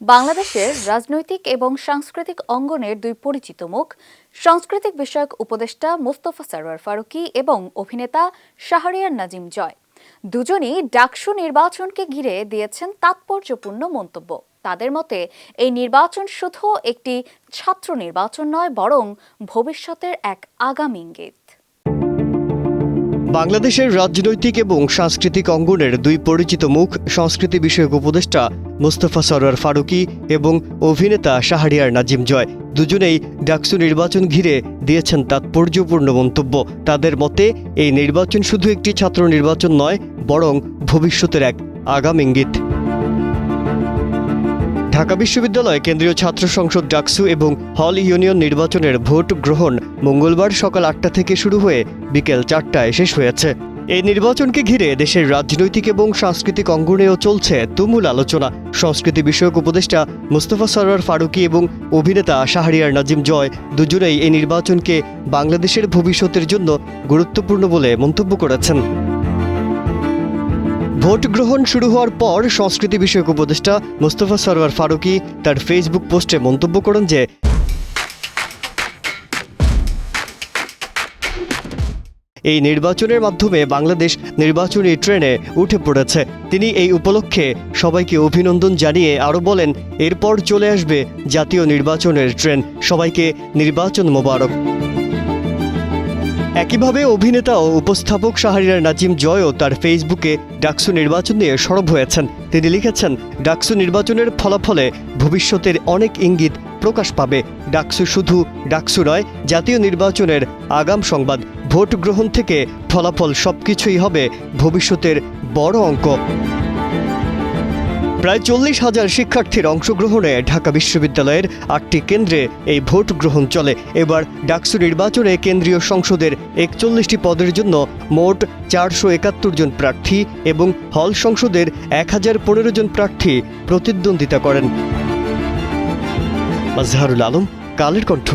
বাংলাদেশের রাজনৈতিক এবং সাংস্কৃতিক অঙ্গনের দুই পরিচিত মুখ সাংস্কৃতিক বিষয়ক উপদেষ্টা মোস্তফা সরওয়ার ফারুকী এবং অভিনেতা শাহরিয়ার নাজিম জয় দুজনই ডাকসু নির্বাচনকে ঘিরে দিয়েছেন তাৎপর্যপূর্ণ মন্তব্য। তাদের মতে এই নির্বাচন শুধু একটি ছাত্র নির্বাচন নয়, বরং ভবিষ্যতের এক আগাম ইঙ্গিত। বাংলাদেশের রাজনৈতিক এবং সাংস্কৃতিক অঙ্গনের দুই পরিচিত মুখ সংস্কৃতি বিষয়ক উপদেষ্টা মোস্তফা সরওয়ার ফারুকী এবং অভিনেতা শাহরিয়ার নাজিম জয় দুজনেই ডাকসু নির্বাচন ঘিরে দিয়েছেন তাৎপর্যপূর্ণ মন্তব্য। তাদের মতে এই নির্বাচন শুধু একটি ছাত্র নির্বাচন নয়, বরং ভবিষ্যতের এক আগাম ইঙ্গিত। ঢাকা বিশ্ববিদ্যালয় কেন্দ্রীয় ছাত্র সংসদ ডাকসু এবং হল ইউনিয়ন নির্বাচনের ভোট গ্রহণ মঙ্গলবার সকাল ৮টা থেকে শুরু হয়ে বিকেল ৪টায় শেষ হয়েছে। এই নির্বাচনকে ঘিরে দেশের রাজনৈতিক এবং সাংস্কৃতিক অঙ্গনেও চলছে তুমুল আলোচনা। সংস্কৃতি বিষয়ক উপদেষ্টা মোস্তফা সরওয়ার ফারুকী এবং অভিনেতা শাহরিয়ার নাজিম জয় দুজনেই এই নির্বাচনকে বাংলাদেশের ভবিষ্যতের জন্য গুরুত্বপূর্ণ বলে মন্তব্য করেছেন। ভোট গ্রহণ শুরু হওয়ার পর সংস্কৃতি বিষয়ক উপদেষ্টা মোস্তফা সরওয়ার ফারুকী তার ফেসবুক পোস্টে মন্তব্য করেন যে এই নির্বাচনের মাধ্যমে বাংলাদেশ নির্বাচনী ট্রেনে উঠে পড়েছে। তিনি এই উপলক্ষে সবাইকে অভিনন্দন জানিয়ে আরও বলেন, এরপর চলে আসবে জাতীয় নির্বাচনের ট্রেন, সবাইকে নির্বাচন মোবারক। একইভাবে অভিনেতা ও উপস্থাপক শাহরিয়ার নাজিম জয়ও তার ফেসবুকে ডাকসু নির্বাচন নিয়ে সরব হয়েছেন। তিনি লিখেছেন, ডাকসু নির্বাচনের ফলাফলে ভবিষ্যতের অনেক ইঙ্গিত প্রকাশ পাবে। ডাকসু শুধু ডাকসু নয়, জাতীয় নির্বাচনের আগাম সংবাদ। ভোট গ্রহণ থেকে ফলাফল সবকিছুই হবে ভবিষ্যতের বড় অঙ্ক। প্রায় 40,000 শিক্ষার্থীর অংশগ্রহণে ঢাকা বিশ্ববিদ্যালয়ের 8টি কেন্দ্রে এই ভোট গ্রহণ চলে। এবার ডাকসু নির্বাচনে কেন্দ্রীয় সংসদের 41টি পদের জন্য মোট 471 জন প্রার্থী এবং হল সংসদের 1015 জন প্রার্থী প্রতিদ্বন্দ্বিতা করেন। মাজহারুল আলম, কালের কণ্ঠ।